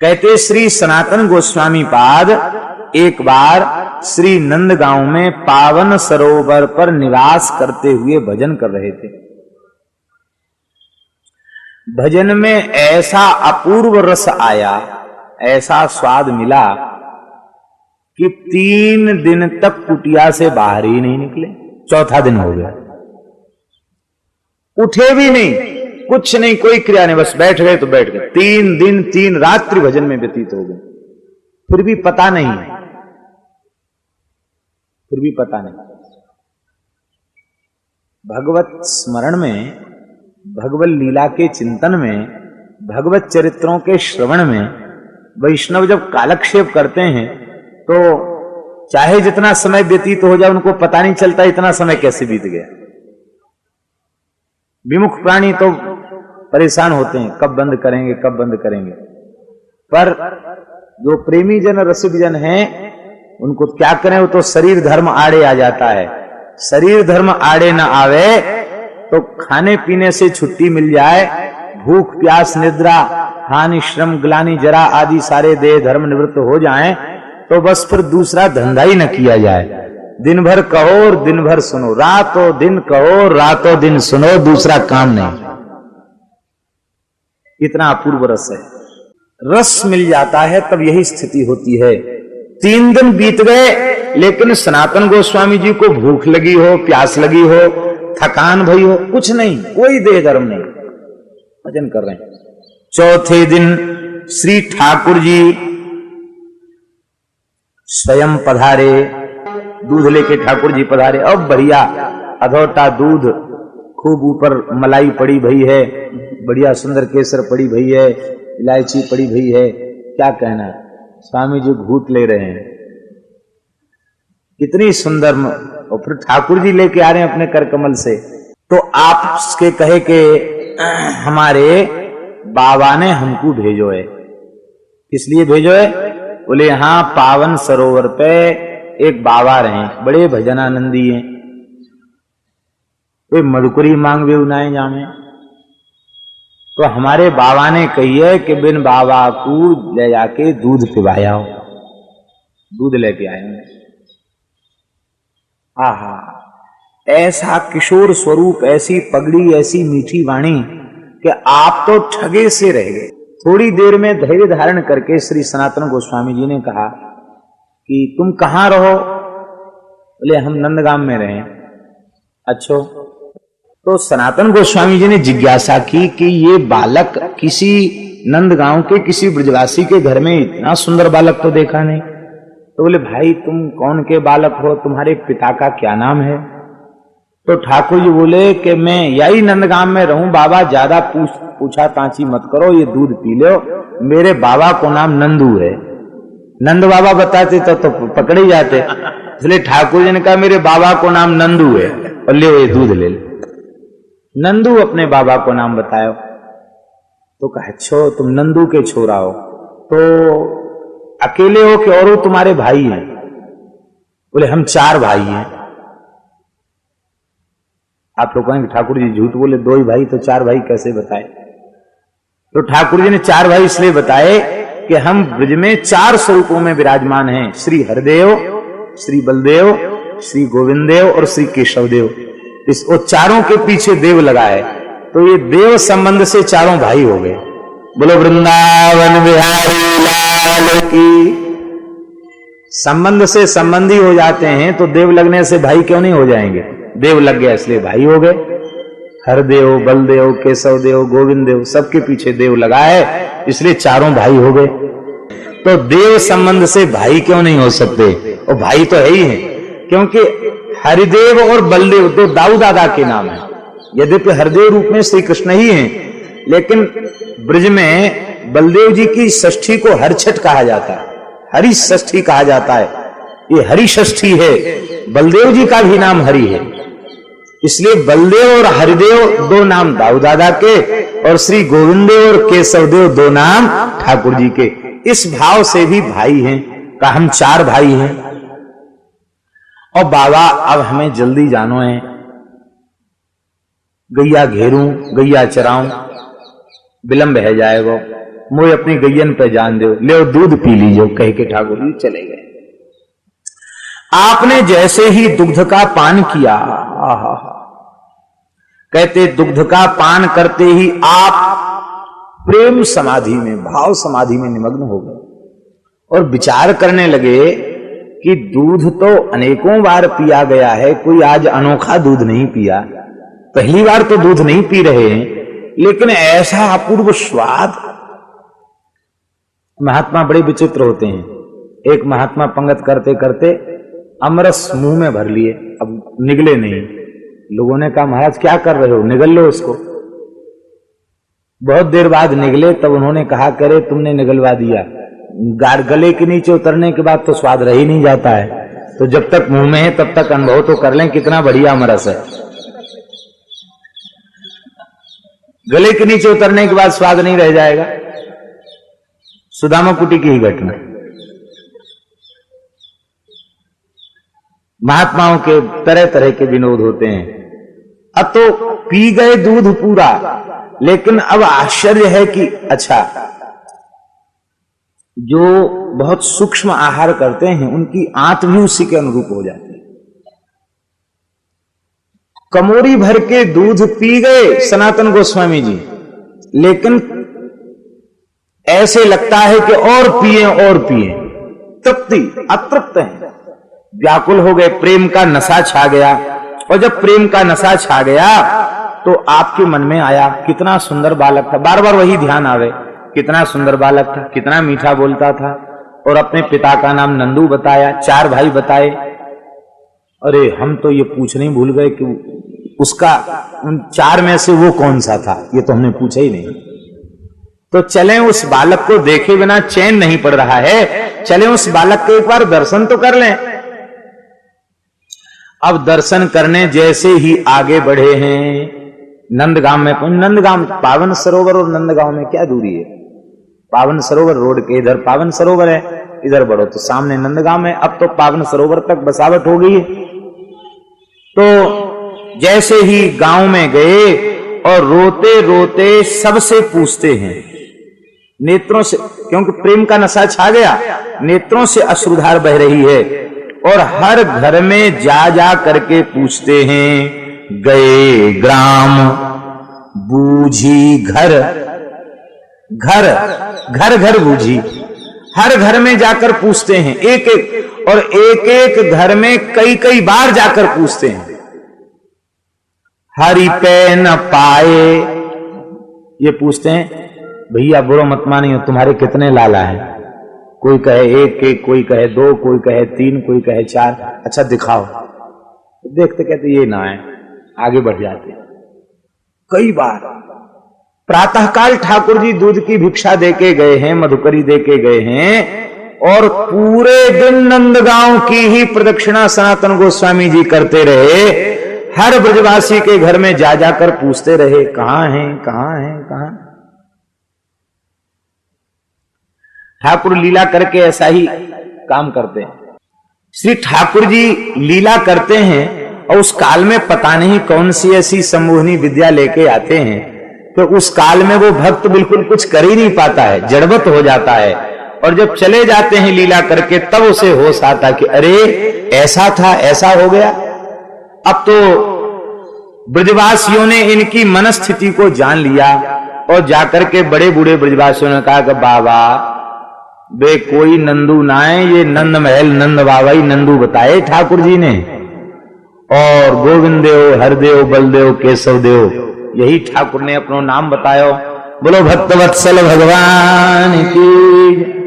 कहते श्री सनातन गोस्वामी पाद एक बार श्री नंदगांव में पावन सरोवर पर निवास करते हुए भजन कर रहे थे। भजन में ऐसा अपूर्व रस आया, ऐसा स्वाद मिला कि 3 दिन तक कुटिया से बाहर ही नहीं निकले। चौथा दिन हो गया, उठे भी नहीं, कुछ नहीं, कोई क्रिया नहीं, बस बैठ गए तो बैठ गए। 3 दिन 3 रात्रि भजन में व्यतीत हो गए, फिर भी पता नहीं, फिर भी पता नहीं। भगवत स्मरण में, भगवत लीला के चिंतन में, भगवत चरित्रों के श्रवण में वैष्णव जब कालक्षेप करते हैं तो चाहे जितना समय व्यतीत हो जाए उनको पता नहीं चलता इतना समय कैसे बीत गया। विमुख प्राणी तो परेशान होते हैं, कब बंद करेंगे, कब बंद करेंगे। पर जो प्रेमी जन रसिक जन हैं उनको क्या करें, वो तो शरीर धर्म आड़े आ जाता है। शरीर धर्म आड़े ना आवे तो खाने पीने से छुट्टी मिल जाए, भूख प्यास निद्रा हानि श्रम ग्लानि जरा आदि सारे देह धर्म निवृत्त हो जाएं तो बस फिर दूसरा धंधा ही न किया जाए। दिन भर कहो और दिन भर सुनो, रातों दिन कहो रातों दिन सुनो, दूसरा काम नहीं। इतना अपूर्व रस है, रस मिल जाता है तब यही स्थिति होती है। 3 दिन बीत गए लेकिन सनातन गोस्वामी जी को भूख लगी हो, प्यास लगी हो, थकान भई हो, कुछ नहीं, कोई देह धर्म नहीं, भजन कर रहे हैं। चौथे दिन श्री ठाकुर जी स्वयं पधारे, दूध लेके ठाकुर जी पधारे। अब बढ़िया अधोटा दूध, खूब ऊपर मलाई पड़ी भई है, बढ़िया सुंदर केसर पड़ी भई है, इलायची पड़ी भई है, क्या कहना। स्वामी जी घूट ले रहे हैं, कितनी सुंदर। और फिर ठाकुर जी लेके आ रहे हैं अपने कर कमल से। तो आप उसके कहे कि हमारे बाबा ने हमको भेजो है। किस लिए भेजो है? बोले यहाँ पावन सरोवर पे एक बाबा रहे, बड़े भजनानंदी हैं, कोई मधुकुरी मांग वे उनाए जामे। तो हमारे बाबा ने कही है कि बिन बाबा को ले जाके दूध पिवाया हो। दूध लेके आए हैं। आहा, ऐसा किशोर स्वरूप, ऐसी पगड़ी, ऐसी मीठी वाणी कि आप तो ठगे से रह गए। थोड़ी देर में धैर्य धारण करके श्री सनातन गोस्वामी जी ने कहा कि तुम कहाँ रहो? बोले हम नंदगाम में रहे। अच्छो। तो सनातन गोस्वामी जी ने जिज्ञासा की कि ये बालक किसी नंदगांव के किसी ब्रजवासी के घर में इतना सुंदर बालक तो देखा नहीं। तो बोले भाई तुम कौन के बालक हो, तुम्हारे पिता का क्या नाम है? तो ठाकुर जी बोले कि मैं यही नंदगांव में रहूं, बाबा ज्यादा पूछा ताची मत करो, ये दूध पी लो। मेरे बाबा को नाम नंदू है। नंद बाबा बताते तो पकड़े ही जाते, इसलिए ठाकुर जी ने कहा मेरे बाबा को नाम नंदू है और ले ये दूध ले ले। नंदू अपने बाबा को नाम बतायो। तो कहा अच्छो तुम नंदू के छोरा हो, तो अकेले हो कि और तुम्हारे भाई हैं? बोले हम 4 भाई हैं। आप लोग कहेंगे ठाकुर जी झूठ बोले, 2 ही भाई तो 4 भाई कैसे बताए? तो ठाकुर जी ने 4 भाई इसलिए बताए कि हम ब्रज में 4 स्वरूपों में विराजमान हैं, श्री हरदेव, श्री बलदेव, श्री गोविंदेव और श्री केशवदेव। इस वो चारों के पीछे देव लगा है, तो ये देव संबंध से 4 भाई हो गए। बोलो वृंदावन बिहारी लाल की। संबंध से संबंधी हो जाते हैं तो देव लगने से भाई क्यों नहीं हो जाएंगे? देव लग गया इसलिए भाई हो गए। हरदेव, बलदेव, केशवदेव, गोविंदेव, सबके पीछे देव लगा है, इसलिए 4 भाई हो गए। तो देव संबंध से भाई क्यों नहीं हो सकते? और भाई तो है ही है, क्योंकि हरिदेव और बलदेव तो दाऊ दादा के नाम है। यद्यपि हरदेव रूप में श्री कृष्ण ही हैं, लेकिन ब्रज में बलदेव जी की षष्ठी को हरछठ कहा जाता है, हरि षष्ठी कहा जाता है। ये हरि षष्ठी है, बलदेव जी का भी नाम हरि है, इसलिए बलदेव और हरिदेव 2 नाम दाऊ दादा के और श्री गोविंदेव और केशवदेव 2 नाम ठाकुर जी के। इस भाव से भी भाई हैं, का हम 4 भाई हैं। और बाबा अब हमें जल्दी जानो है, गैया घेरूं, गैया चराऊं, विलंब है जाएगा। मोए अपनी गैयन पे जान दो, ले दूध पी लीजो, कह के ठाकुर जी चले गए। आपने जैसे ही दुग्ध का पान किया, आहा, कहते दुग्ध का पान करते ही आप प्रेम समाधि में, भाव समाधि में निमग्न हो गए और विचार करने लगे कि दूध तो अनेकों बार पिया गया है, कोई आज अनोखा दूध नहीं पिया। पहली बार तो दूध नहीं पी रहे हैं, लेकिन ऐसा अपूर्व स्वाद। महात्मा बड़े विचित्र होते हैं। एक महात्मा पंगत करते करते अमरस मुंह में भर लिए, अब निगले नहीं। लोगों ने कहा महाराज क्या कर रहे हो, निगल लो इसको। बहुत देर बाद निगले, तब उन्होंने कहा करे तुमने निगलवा दिया। गले के नीचे उतरने के बाद तो स्वाद रह ही नहीं जाता है, तो जब तक मुंह में है तब तक अनुभव तो कर लें कितना बढ़िया अमरस है। गले के नीचे उतरने के बाद स्वाद नहीं रह जाएगा। सुदामा कुटी की ही घटना। महात्माओं के तरह तरह के विनोद होते हैं। अब तो पी गए दूध पूरा, लेकिन अब आश्चर्य है कि अच्छा, जो बहुत सूक्ष्म आहार करते हैं उनकी आंत भी उसी के अनुरूप हो जाती है। कमोरी भर के दूध पी गए सनातन गोस्वामी जी, लेकिन ऐसे लगता है कि और पिए, तृप्ति अतृप्त है, व्याकुल हो गए, प्रेम का नशा छा गया। और जब प्रेम का नशा छा गया तो आपके मन में आया कितना सुंदर बालक था, बार बार वही ध्यान आवे, कितना सुंदर बालक था, कितना मीठा बोलता था। और अपने पिता का नाम नंदू बताया, 4 भाई बताए। अरे हम तो ये पूछने ही भूल गए कि उसका उन 4 में से वो कौन सा था, ये तो हमने पूछा ही नहीं। तो चलें उस बालक को देखे बिना चैन नहीं पड़ रहा है, चलें उस बालक के एक बार दर्शन तो कर लें। अब दर्शन करने जैसे ही आगे बढ़े हैं, नंदगांव में पहुंचे। नंदगांव, पावन सरोवर और नंदगांव में क्या दूरी है? पावन सरोवर रोड के इधर पावन सरोवर है, इधर बढ़ो तो सामने नंदगांव है। अब तो पावन सरोवर तक बसावट हो गई है। तो जैसे ही गांव में गए और रोते रोते सबसे पूछते हैं, नेत्रों से, क्योंकि प्रेम का नशा छा गया, नेत्रों से अश्रुधार बह रही है। और हर घर में जा जा करके पूछते हैं, गए ग्राम बूझी घर, घर घर घर बूझी। हर घर में जाकर पूछते हैं, एक एक, और एक एक घर में कई कई बार जाकर पूछते हैं। हरि पे न पाए, ये पूछते हैं, भैया बुरा मत मानियो, तुम्हारे कितने लाला हैं? कोई कहे 1, कोई कहे 2, कोई कहे 3, कोई कहे 4। अच्छा दिखाओ। देखते कहते ये ना है, आगे बढ़ जाते। कई बार प्रातःकाल ठाकुर जी दूध की भिक्षा देके गए हैं, मधुकरी देके गए हैं, और पूरे दिन नंदगांव की ही प्रदक्षिणा सनातन गोस्वामी जी करते रहे। हर ब्रजवासी के घर में जा जाकर पूछते रहे, कहां हैं, कहां हैं, कहां। ठाकुर लीला करके ऐसा ही काम करते हैं। श्री ठाकुर जी लीला करते हैं और उस काल में पता नहीं कौन सी ऐसी सम्मोहनी विद्या लेके आते हैं, तो उस काल में वो भक्त बिल्कुल कुछ कर ही नहीं पाता है, जड़वत हो जाता है। और जब चले जाते हैं लीला करके, तब उसे होश आता कि अरे ऐसा था, ऐसा हो गया। अब तो ब्रजवासियों ने इनकी मनस्थिति को जान लिया और जाकर के बड़े बूढ़े ब्रजवासियों ने कहा कि बाबा बे कोई नंदू ना है, ये नंद महल नंद बाबा ही नंदू बताए ठाकुर जी ने। और गोविंद देव, हरदेव, बलदेव, केशव देव, यही ठाकुर ने अपना नाम बतायो। बोलो भक्त वत्सल भगवान की।